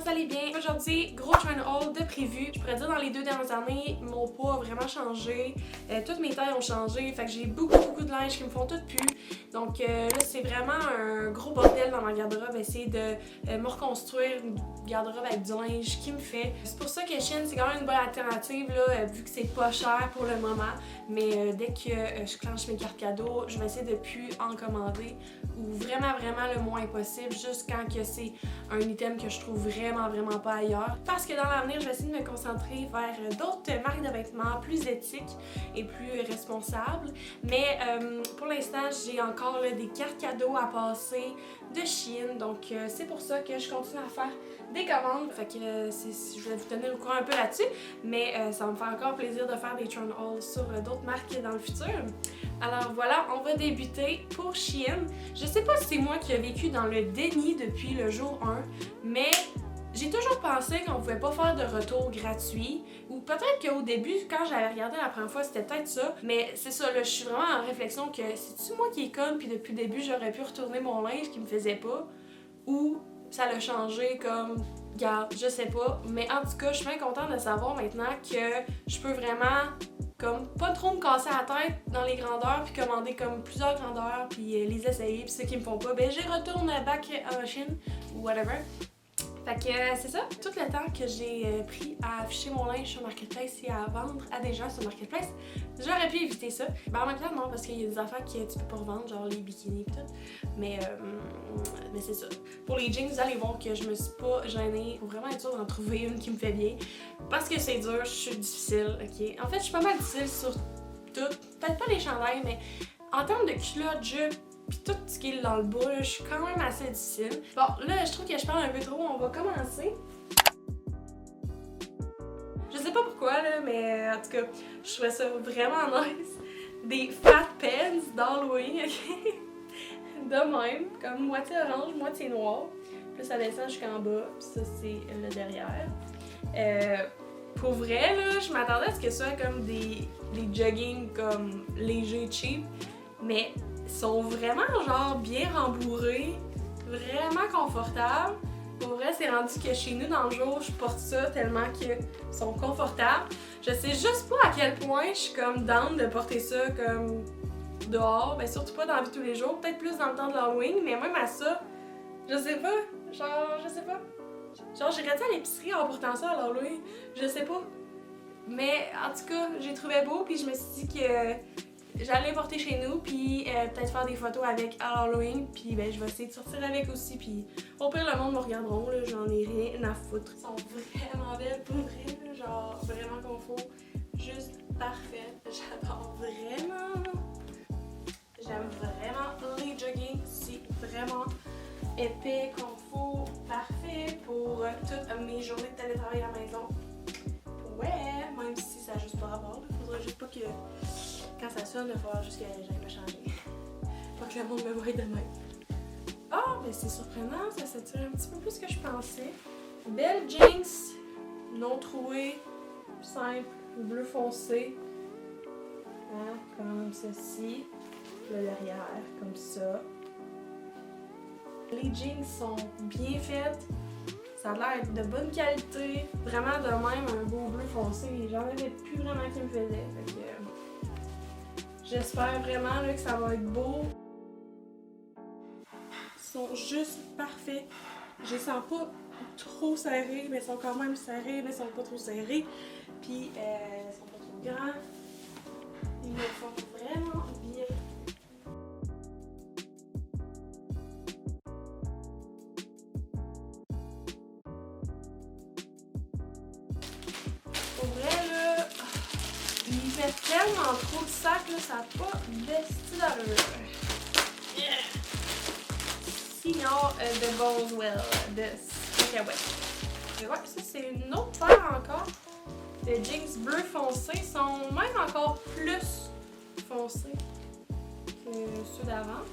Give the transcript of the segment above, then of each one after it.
vous allez bien. Aujourd'hui, gros try and haul de prévu. Je pourrais dire dans les 2 dernières années, mon poids a vraiment changé. Toutes mes tailles ont changé. Fait que j'ai beaucoup de linge qui me font tout pu. Donc là, c'est vraiment un gros bordel dans ma garde-robe. Essayer de me reconstruire une garde-robe avec du linge qui me fait. C'est pour ça que Shein, c'est quand même une bonne alternative là, vu que c'est pas cher pour le moment. Mais dès que je clenche mes cartes cadeaux, je vais essayer de plus en commander ou vraiment le moins possible, juste quand que c'est un item que je trouve vraiment pas ailleurs. Parce que dans l'avenir, je vais essayer de me concentrer vers d'autres marques de vêtements plus éthiques et plus responsables. Mais pour l'instant, j'ai encore là, des cartes cadeaux à passer de Shein, donc c'est pour ça que je continue à faire des commandes. Fait que je vais vous tenir au courant un peu là-dessus, mais ça va me faire encore plaisir de faire des try and haul sur d'autres marques dans le futur. Alors voilà, on va débuter pour Shein. Je sais pas si c'est moi qui ai vécu dans le déni depuis le jour 1, mais j'ai toujours pensé qu'on pouvait pas faire de retour gratuit, ou peut-être qu'au début, quand j'avais regardé la première fois, c'était peut-être ça, mais c'est ça, là, je suis vraiment en réflexion que c'est-tu moi qui est conne, puis depuis le début, j'aurais pu retourner mon linge qui me faisait pas, ou ça l'a changé comme, regarde, je sais pas, mais en tout cas, je suis bien contente de savoir maintenant que je peux vraiment comme pas trop me casser la tête dans les grandeurs puis commander comme plusieurs grandeurs puis les essayer puis ceux qui me font pas, ben j'y retourne back en Chine ou whatever. Fait que c'est ça, tout le temps que j'ai pris à afficher mon linge sur Marketplace et à vendre à des gens sur Marketplace, j'aurais pu éviter ça. Ben en même temps non, parce qu'il y a des affaires que tu peux pas revendre, genre les bikinis et tout. Mais c'est ça. Pour les jeans, vous allez voir que je me suis pas gênée pour vraiment être sûre d'en trouver une qui me fait bien. Parce que c'est dur, je suis difficile, ok? En fait, je suis pas mal difficile sur tout. Peut-être pas les chandails, mais en termes de culottes, jupes, pis tout ce qui est dans le bas, là, je suis quand même assez difficile. Bon, là, je trouve que je parle un peu trop, on va commencer. Je sais pas pourquoi, là, mais en tout cas, je trouvais ça vraiment nice. Des fat pants d'Halloween, ok? De même, comme moitié orange, moitié noir. Puis ça descend jusqu'en bas, puis ça, c'est le derrière. Pour vrai, là, je m'attendais à ce que ce soit comme des jogging comme légers, cheap, mais ils sont vraiment genre bien rembourrés, vraiment confortables. Pour vrai, c'est rendu que chez nous, dans le jour, je porte ça tellement qu'ils sont confortables. Je sais juste pas à quel point je suis comme down de porter ça comme dehors, ben surtout pas dans la vie de tous les jours, peut-être plus dans le temps de l'Halloween, mais même à ça, je sais pas, genre, je sais pas. Genre, j'irais-tu à l'épicerie en portant ça à l'Halloween? Je sais pas. Mais en tout cas, j'ai trouvé beau, puis je me suis dit que j'allais porter chez nous, puis peut-être faire des photos avec à Halloween, puis ben je vais essayer de sortir avec aussi, puis au pire le monde me regarderont, là, j'en ai rien à foutre. Ils sont vraiment belles pour vrai, là, genre vraiment confort, juste parfait. J'adore vraiment. J'aime vraiment les jogging, c'est vraiment épais, confort, parfait pour toutes mes journées de télétravail à la maison. Ouais, même si ça n'a juste pas rapport, il faudrait juste pas que quand ça sonne, il faudra juste que j'aille me changer. Pas que le monde me voie de même. Ah, mais c'est surprenant, ça s'étire un petit peu plus que je pensais. Belle jeans, non trouée, simple, bleu foncé. Hein, comme ceci. Le derrière, comme ça. Les jeans sont bien faites. Ça a l'air de bonne qualité. Vraiment de même, un beau bleu foncé. J'en avais plus vraiment qui me faisait. Fait que, j'espère vraiment là, que ça va être beau. Ils sont juste parfaits. Je les sens pas trop serrés, mais ils sont quand même serrés, mais ils sont pas trop serrés. Puis ils sont pas trop grands. Ils me font vraiment bien. Pour vrai, là, il fait tellement trop de sacs, là, ça n'a pas d'esti d'allure. Yeah. Signor de Boswell, de cacahuètes. Et ouais, ça c'est une autre paire encore. Les jeans bleu foncé sont même encore plus foncés que ceux d'avant.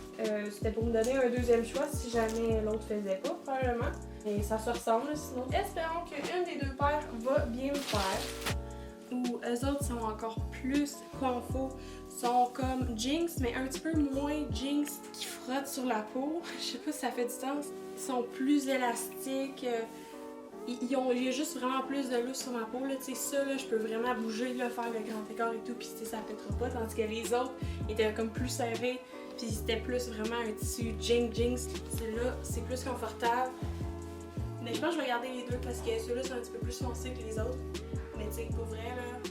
C'était pour me donner un deuxième choix si jamais l'autre faisait pas, probablement. Et ça se ressemble, sinon. Espérons qu'une des deux paires va bien me faire. Ou eux autres sont encore plus confort. Sont comme jeans, mais un petit peu moins jeans qui frottent sur la peau. Je sais pas si ça fait du sens. Ils sont plus élastiques. il y a juste vraiment plus de lousse sur ma peau. Là. Ça, là, je peux vraiment bouger, là, faire le grand écart et tout, puis ça pètera pas. Tandis que les autres étaient comme plus serrés, puis c'était plus vraiment un tissu jeans. Celui-là, c'est plus confortable. Mais je pense que je vais garder les deux parce que ceux-là sont un petit peu plus foncés que les autres. Mais tu sais, pour vrai, là,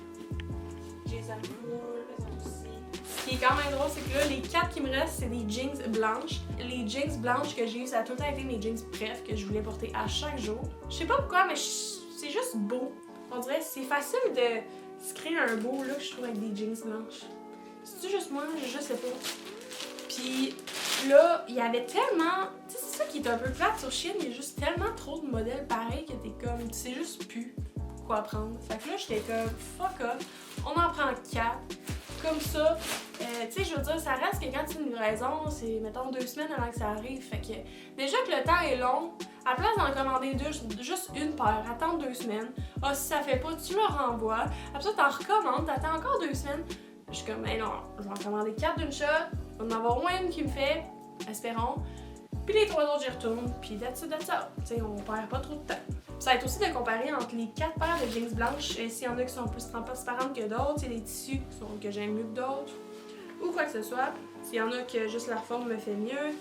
j'ai les aime cool, les autres aussi. Ce qui est quand même drôle, c'est que là, les 4 qui me restent, c'est des jeans blanches. Les jeans blanches que j'ai eu, ça a tout le temps été mes jeans préf que je voulais porter à chaque jour. Je sais pas pourquoi, mais c'est juste beau. On dirait que c'est facile de se créer un beau look, je trouve, avec des jeans blanches. C'est-tu juste moi? Je sais pas. Puis là, il y avait tellement... Tu sais, c'est ça qui est un peu plate sur Shein, il y a juste tellement trop de modèles pareils que t'es comme... Tu sais juste plus quoi prendre. Fait que là, j'étais comme, fuck off, on en prend 4. Comme ça, tu sais, je veux dire, ça reste que quand c'est une livraison, c'est, mettons, 2 semaines avant que ça arrive. Fait que, déjà que le temps est long, à la place d'en commander juste une paire, attendre 2 semaines. Ah, si ça fait pas, tu le renvoies. Après ça, t'en recommandes, t'attends encore 2 semaines. Je suis comme, hey non, je vais en commander 4 d'une shot, on va en avoir au moins une qui me fait, espérons. Puis les 3 autres, j'y retourne, puis that's it. Tu sais, on perd pas trop de temps. Ça va être aussi de comparer entre les 4 paires de jeans blanches, s'il y en a qui sont plus transparentes que d'autres, s'il y a des tissus que j'aime mieux que d'autres, ou quoi que ce soit. S'il y en a que juste la forme me fait mieux,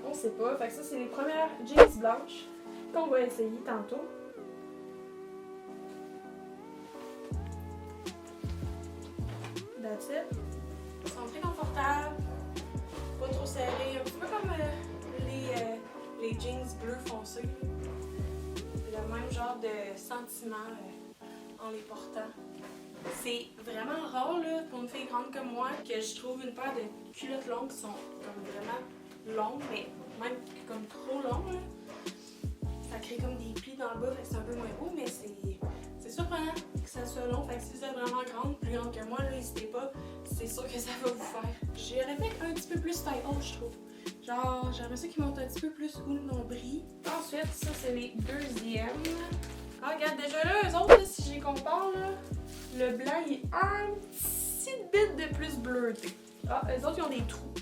on sait pas. Fait que ça, c'est les premières jeans blanches qu'on va essayer tantôt. That's it. Ils sont très confortables, pas trop serrés, un petit peu comme les jeans bleus foncés. Le même genre de sentiment en les portant. C'est vraiment rare là, pour une fille grande comme moi que je trouve une paire de culottes longues qui sont comme vraiment longues, mais même comme trop longues. Là. Ça crée comme des plis dans le bas, fait que c'est un peu moins beau, mais c'est surprenant que ça soit long. Fait que si vous êtes vraiment grande, plus grande que moi, n'hésitez pas, c'est sûr que ça va vous faire. J'aurais fait un petit peu plus taille haute, je trouve. Genre, j'aimerais ça qu'ils montent un petit peu plus où le nombril. Ensuite, ça, c'est les deuxièmes. Ah, regarde, déjà là, eux autres, là, si je les compare, là, le blanc, il est un petit bit de plus bleuté. Ah, eux autres, ils ont des trous.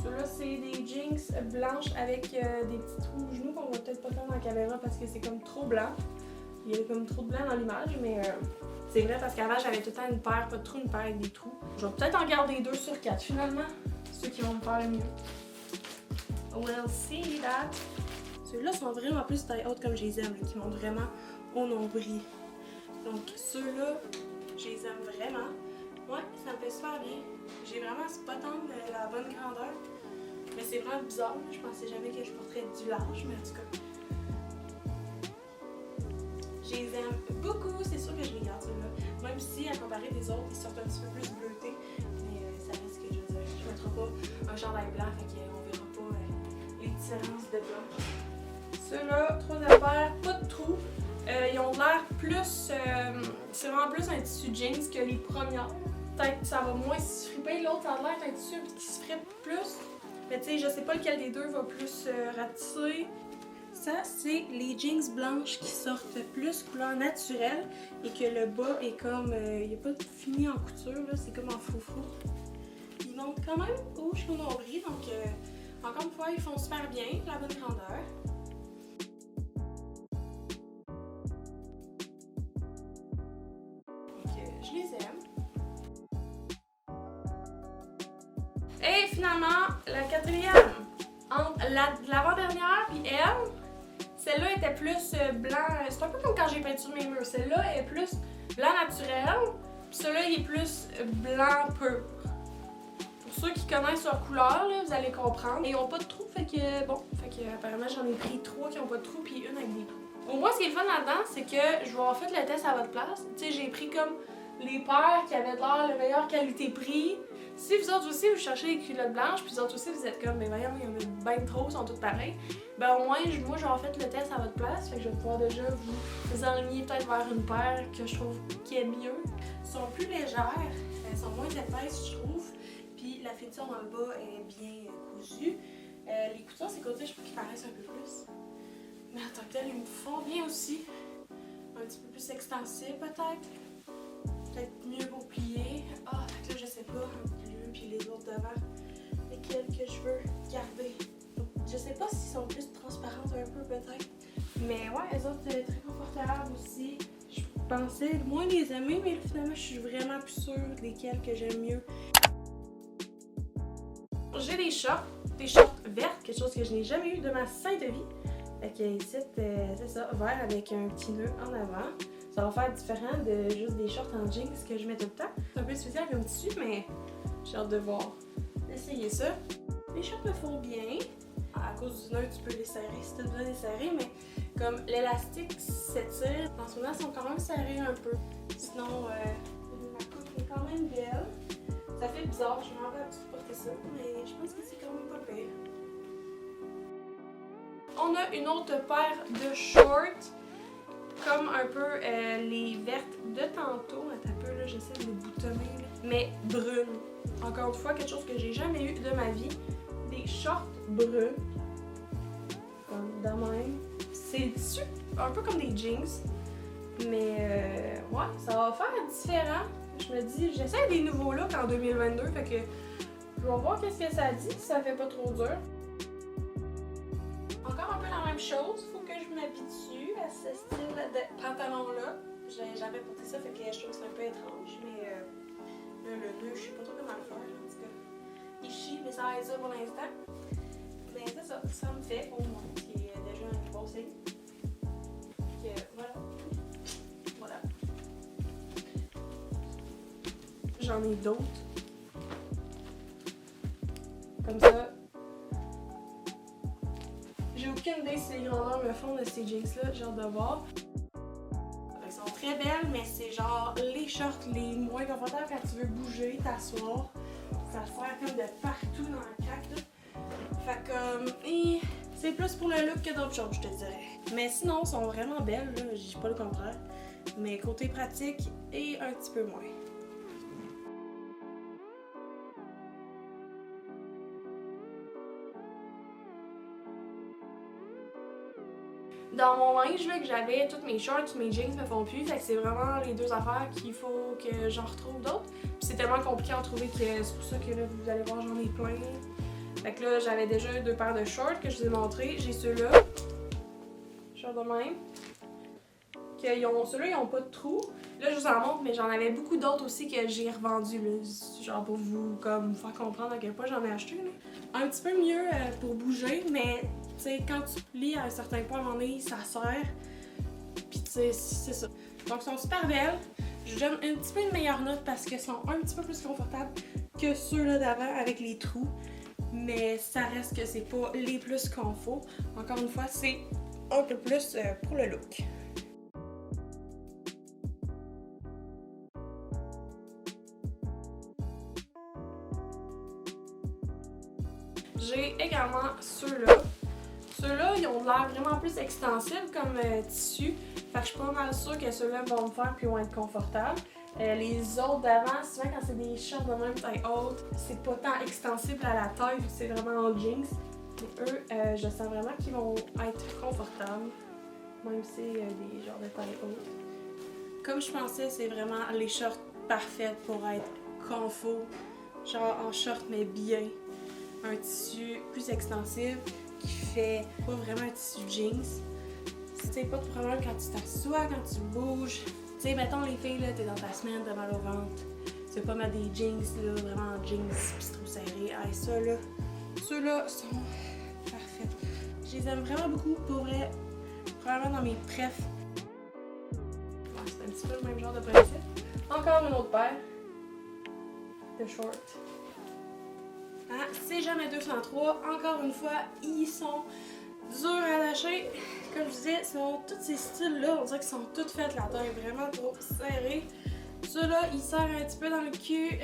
Ceux-là, c'est des jeans blanches avec des petits trous aux genoux qu'on voit peut-être pas faire dans la caméra parce que c'est comme trop blanc. Il y a comme trop de blanc dans l'image, mais c'est vrai parce qu'avant, j'avais tout le temps une paire, pas de trous, une paire avec des trous. Je vais peut-être en garder 2 sur 4 finalement, ceux qui vont me faire le mieux. We'll see that. Ceux-là sont vraiment plus taille haute comme je les aime, là, qui montent vraiment au nombril. Donc ceux-là, je les aime vraiment. Ouais, ça me fait super bien. J'ai vraiment ce bottom de la bonne grandeur. Mais c'est vraiment bizarre, je pensais jamais que je porterais du large, mais en tout cas. Je les aime beaucoup, c'est sûr que je les garde ceux-là. Même si, à comparer des autres, ils sortent un petit peu plus bleutés. Mais ça reste que je veux dire, je ne mettrai pas un chandail blanc, fait qu'on verra pas les différences de blanc. Ceux-là, 3e paire, pas de trous. Ils ont l'air plus. C'est vraiment plus un tissu jeans que les premières. Peut-être que ça va moins se friper, l'autre ça a l'air d'un tissu qui se fripe plus. Mais tu sais, je sais pas lequel des deux va plus ratisser. Ça, c'est les jeans blanches qui sortent plus couleur naturelle et que le bas est comme. Il n'y a pas de fini en couture, là, c'est comme en froufrou. Ils montent quand même haut jusqu'au nombril, donc encore une fois, ils font super bien, la bonne grandeur. Je les aime. Et finalement, la 4e, entre l'avant-dernière puis elle, celle-là était plus blanc. C'est un peu comme quand j'ai peinturé mes murs. Celle-là est plus blanc naturel, puis celui-là il est plus blanc pur. Pour ceux qui connaissent leur couleur, là, vous allez comprendre. Et ils n'ont pas de trous, fait que bon, apparemment j'en ai pris 3 qui n'ont pas de trous puis une avec des trous. Au moins, ce qui est le fun là-dedans, c'est que je vais avoir fait le test à votre place. Tu sais, j'ai pris comme les paires qui avaient l'air la meilleure qualité-prix. Si vous autres aussi vous cherchez les culottes blanches, puis vous autres aussi vous êtes comme, mais voyons, il y en a bien trop, ils sont toutes pareilles, ben au moins, moi je vais avoir fait le test à votre place, fait que je vais pouvoir déjà vous enligner peut-être vers une paire que je trouve qui est mieux. Elles sont plus légères, elles sont moins épaisses, je trouve, puis la finition dans le bas est bien cousue. Les coutures, ces côtés, je trouve qu'ils paraissent un peu plus. Mais en tant que tel, ils me font bien aussi. Un petit peu plus extensible peut-être. Peut-être mieux pour plier. Ah, fait que là, je sais pas, lui puis les autres devant, lesquels que je veux garder. Donc, je sais pas s'ils sont plus transparentes un peu peut-être, Mais ouais, elles autres, très confortables aussi. Je pensais moins les aimer, mais finalement, je suis vraiment plus sûre desquelles que j'aime mieux. J'ai des shorts vertes, quelque chose que je n'ai jamais eu de ma sainte vie. Fait que ici, c'est ça, vert avec un petit nœud en avant. Ça va faire différent de juste des shorts en jeans que je mets tout le temps. C'est un peu spécial comme tissu, mais j'ai hâte de voir. Essayer ça. Les shorts me font bien. À cause du nœud, tu peux les serrer si tu as besoin de les serrer, mais comme l'élastique s'étire, en ce moment, ils sont quand même serrés un peu. Sinon, ma coupe est quand même belle. Ça fait bizarre, je m'en vais à porter ça, mais je pense que c'est quand même pas pire. On a une autre paire de shorts, comme un peu les vertes de tantôt. Attends un peu, là, j'essaie de les boutonner, là. Mais brunes. Encore une fois, quelque chose que j'ai jamais eu de ma vie. Des shorts bruns. Comme de même. C'est tissu un peu comme des jeans. Mais ouais, ça va faire différent. Je me dis, j'essaie des nouveaux looks en 2022, fait que je vais voir qu'est-ce que ça dit, si ça fait pas trop dur. Encore un peu la même chose, faut que je m'habitue à ce style de pantalon-là. J'avais porté ça, fait que je trouve que c'est un peu étrange, mais là, le nœud, je sais pas trop comment le faire, en tout cas. Il chie, mais ça va être ça pour l'instant. Mais c'est ça, ça me fait au moins, ce qui est déjà un bon signe. Donc voilà. Voilà. J'en ai d'autres. Comme ça. J'ai aucune idée si les grandeurs me font de ces jeans-là, j'ai hâte de voir. Elles sont très belles, mais c'est genre les shorts les moins confortables quand tu veux bouger, t'asseoir. Ça sert comme de partout dans le crack, là. Fait que, c'est plus pour le look que d'autres choses, je te dirais. Mais sinon, elles sont vraiment belles, là, je dis pas le contraire. Mais côté pratique, et un petit peu moins. Dans mon linge, là, que j'avais, toutes mes shorts, mes jeans me font plus, fait que c'est vraiment les deux affaires qu'il faut que j'en retrouve d'autres. Puis c'est tellement compliqué à en trouver que c'est pour ça que là, vous allez voir, j'en ai plein. Fait que là, j'avais déjà deux paires de shorts que je vous ai montré. J'ai ceux-là, shorts de même. Ceux-là, ils ont pas de trous. Là, je vous en montre, mais j'en avais beaucoup d'autres aussi que j'ai revendus, là. Genre pour vous faire comprendre à quel point j'en ai acheté, là. Un petit peu mieux pour bouger, mais tu sais, quand tu plies à un certain point à un moment donné, ça sert. Puis tu sais, c'est ça. Donc, ils sont super belles. Je donne un petit peu une meilleure note parce qu'elles sont un petit peu plus confortables que ceux-là d'avant avec les trous. Mais ça reste que c'est pas les plus confort. Encore une fois, c'est un peu plus pour le look. J'ai également ceux-là. Ceux-là, ils ont l'air vraiment plus extensibles comme tissu. Fait que je suis pas mal sûre que ceux-là vont me faire puis vont être confortables. Les autres d'avant, souvent quand c'est des shorts de même taille haute, c'est pas tant extensible à la taille vu que c'est vraiment en jeans. Mais eux, je sens vraiment qu'ils vont être confortables, même si c'est des genres de taille haute. Comme je pensais, c'est vraiment les shorts parfaits pour être confort, genre en short mais bien. Un tissu plus extensible qui fait pas vraiment un tissu jeans. C'est pas de problème quand tu t'assois, quand tu bouges. Tu sais, mettons les filles, là, t'es dans ta semaine, t'as mal au ventre. Tu veux pas mettre des jeans, là, vraiment jeans pis trop serrés. Ah, ça, là, ceux-là sont parfaits. Je les aime vraiment beaucoup, pour vrai. Probablement dans mes prefs. Ouais, c'est un petit peu le même genre de principe. Encore une autre paire de shorts. Ah, c'est jamais 203. Encore une fois, ils sont durs à lâcher. Comme je disais, tous ces styles-là, on dirait qu'ils sont tous faits la taille vraiment trop serrée. Ceux-là, ils serrent un petit peu dans le cul.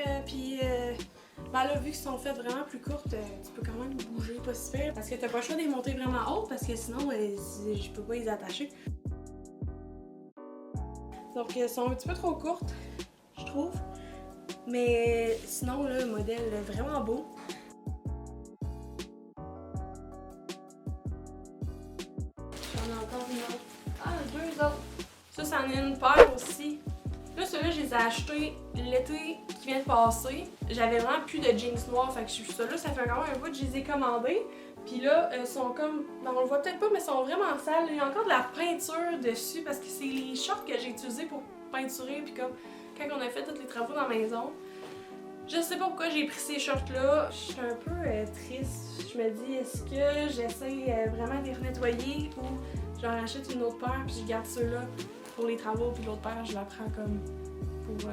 Ben là, vu qu'ils sont faits vraiment plus courtes, tu peux quand même bouger pas si pire. Parce que t'as pas le choix de les monter vraiment hautes parce que sinon, je peux pas les attacher. Donc, elles sont un petit peu trop courtes, je trouve. Mais sinon, là, le modèle est vraiment beau. J'en ai encore une autre. Ah, deux autres. Ça, c'en est une paire aussi. Là, ceux-là, je les ai achetés l'été qui vient de passer. J'avais vraiment plus de jeans noirs. Fait que ceux-là, ça fait quand même un bout que je les ai commandés. Puis là, sont comme, ben on le voit peut-être pas, mais ils sont vraiment sales. Il y a encore de la peinture dessus parce que c'est les shorts que j'ai utilisés pour peinturer. Puis comme quand on a fait tous les travaux dans la maison. Je sais pas pourquoi j'ai pris ces shorts-là. Je suis un peu triste. Je me dis, est-ce que j'essaie vraiment de les nettoyer ou j'en rachète une autre paire puis je garde ceux-là pour les travaux puis l'autre paire, je la prends comme pour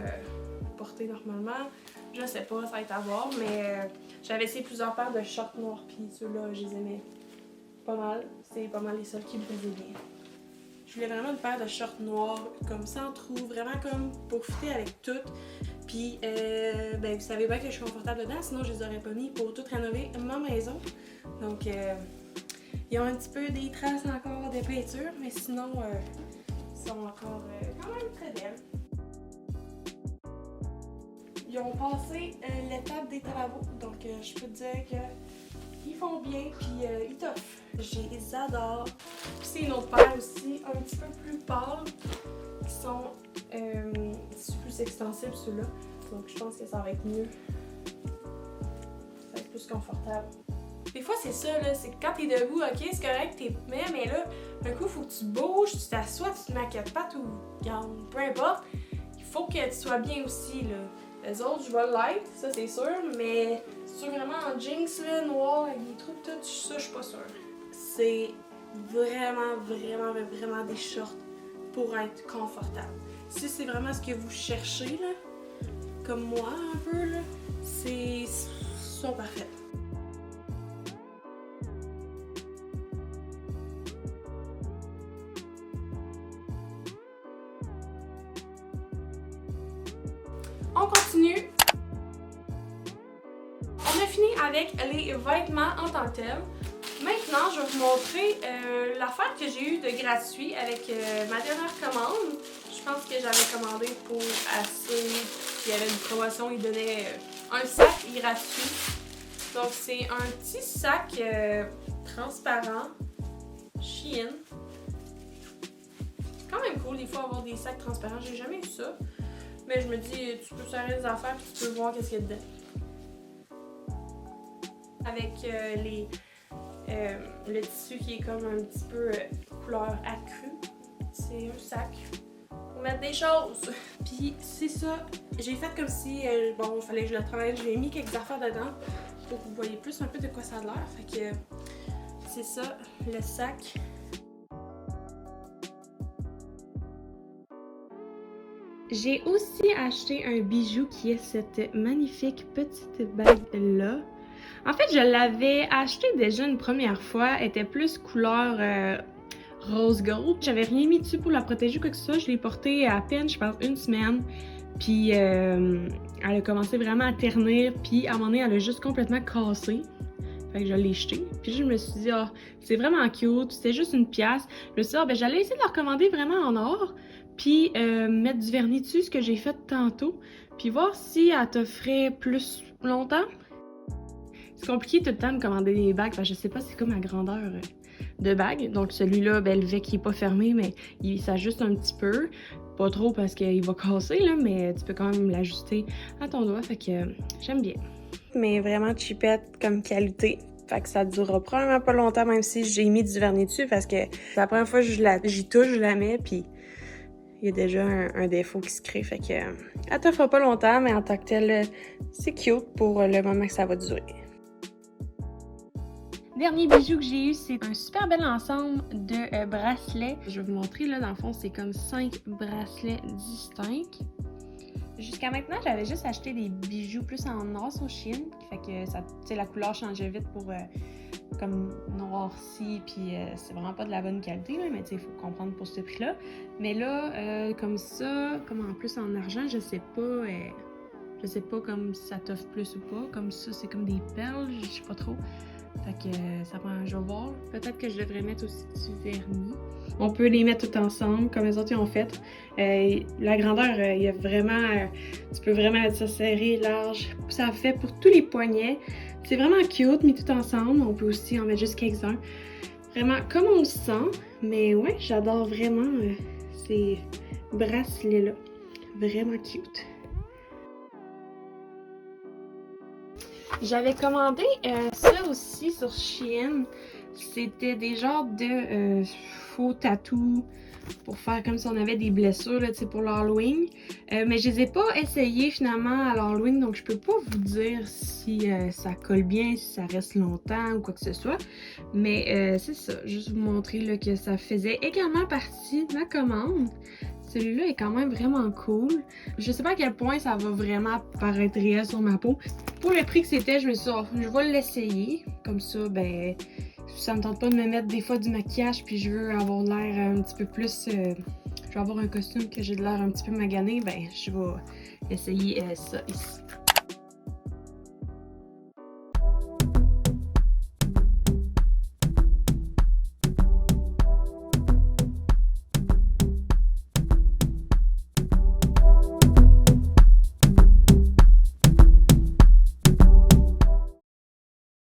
porter normalement. Je sais pas, ça va être à voir, mais j'avais essayé plusieurs paires de shorts noirs puis ceux-là, je les aimais pas mal. C'est pas mal les seuls qui me faisaient bien. Je voulais vraiment une paire de shorts noirs, comme sans trou, vraiment comme pour fitter avec tout. Puis, ben, vous savez bien que je suis confortable dedans, sinon je les aurais pas mis pour tout rénover ma maison. Donc, ils ont un petit peu des traces encore de peinture, mais sinon, ils sont encore quand même très belles. Ils ont passé l'étape des travaux, donc je peux te dire qu'ils font bien, puis ils t'offrent. Je les adore. Puis c'est une autre paire aussi, un petit peu plus pâle, qui sont plus extensibles ceux-là. Donc je pense que ça va être mieux. Ça va être plus confortable. Des fois c'est ça là, c'est que quand t'es debout, ok, c'est correct, t'es mais là, un coup, il faut que tu bouges, tu t'assois, tu te maquilles pas tout, peu importe. Il faut que tu sois bien aussi là. Les autres, je vais l'être, ça c'est sûr, mais si tu es vraiment en jeans là, noir, avec des trous tout, ça je suis pas sûre. C'est vraiment des shorts pour être confortable. Si c'est vraiment ce que vous cherchez, là, comme moi un peu, là, sont parfaits. On continue. On a fini avec les vêtements en tant que tels. Maintenant, je vais vous montrer l'affaire que j'ai eue de gratuit avec ma dernière commande. Je pense que j'avais commandé pour assez. Il y avait une promotion, ils donnaient un sac gratuit. Donc, c'est un petit sac transparent, Shein. C'est quand même cool des fois avoir des sacs transparents. J'ai jamais eu ça. Mais je me dis, tu peux serrer des affaires et tu peux voir qu'est-ce qu'il y a dedans. Avec le tissu qui est comme un petit peu couleur accrue. C'est un sac pour mettre des choses. Puis c'est ça, j'ai fait comme si, bon, il fallait que je le travaille. J'ai mis quelques affaires dedans pour que vous voyez plus un peu de quoi ça a l'air. Fait que c'est ça, le sac. J'ai aussi acheté un bijou qui est cette magnifique petite bague-là. En fait, je l'avais acheté déjà une première fois. Elle était plus couleur rose gold. J'avais rien mis dessus pour la protéger, quoi que ce soit. Je l'ai portée à peine, je pense, une semaine. Puis elle a commencé vraiment à ternir. Puis à un moment donné, elle a juste complètement cassé. Fait que je l'ai jeté. Puis je me suis dit, ah, c'est vraiment cute. C'était juste une pièce. Je me suis dit, ah, ben j'allais essayer de la recommander vraiment en or. Puis mettre du vernis dessus, ce que j'ai fait tantôt. Puis voir si elle t'offrait plus longtemps. C'est compliqué tout le temps de commander des bagues, parce que je sais pas c'est quoi ma grandeur de bague. Donc celui-là, ben, le bec il est pas fermé, mais il s'ajuste un petit peu. Pas trop parce qu'il va casser, là, mais tu peux quand même l'ajuster à ton doigt, fait que j'aime bien. Mais vraiment cheapette comme qualité. Fait que ça durera probablement pas longtemps, même si j'ai mis du vernis dessus, parce que c'est la première fois que j'y touche, je la mets, puis il y a déjà un défaut qui se crée. Fait que elle te fera pas longtemps, mais en tant que tel, c'est cute pour le moment que ça va durer. Dernier bijou que j'ai eu, c'est un super bel ensemble de bracelets. Je vais vous montrer, là, dans le fond, c'est comme 5 bracelets distincts. Jusqu'à maintenant, j'avais juste acheté des bijoux plus en or sur Shein. Fait que ça, la couleur changeait vite pour comme noirci, puis c'est vraiment pas de la bonne qualité, là, mais il faut comprendre pour ce prix-là. Mais là, comme ça, comme en plus en argent, je sais pas comme ça t'offre plus ou pas. Comme ça, c'est comme des perles, je sais pas trop. Fait que ça prend, je vais voir. Peut-être que je devrais mettre aussi du vernis. On peut les mettre tout ensemble, comme les autres ont fait. La grandeur, il y a vraiment, tu peux vraiment mettre ça serré, large. Ça fait pour tous les poignets. C'est vraiment cute, mis tout ensemble. On peut aussi en mettre juste quelques-uns. Vraiment comme on le sent. Mais ouais, j'adore vraiment ces bracelets-là. Vraiment cute. J'avais commandé ça aussi sur Shein. C'était des genres de faux tatous pour faire comme si on avait des blessures là, pour l'Halloween. Mais je les ai pas essayés finalement à l'Halloween, donc je peux pas vous dire si ça colle bien, si ça reste longtemps ou quoi que ce soit. Mais c'est ça, juste vous montrer là, que ça faisait également partie de ma commande. Celui-là est quand même vraiment cool. Je sais pas à quel point ça va vraiment paraître réel sur ma peau. Pour le prix que c'était, je me suis dit, oh, je vais l'essayer. Comme ça, ben, ça me tente pas de me mettre des fois du maquillage, puis je veux avoir l'air un petit peu plus... je vais avoir un costume que j'ai de l'air un petit peu magané, ben, je vais essayer ça ici.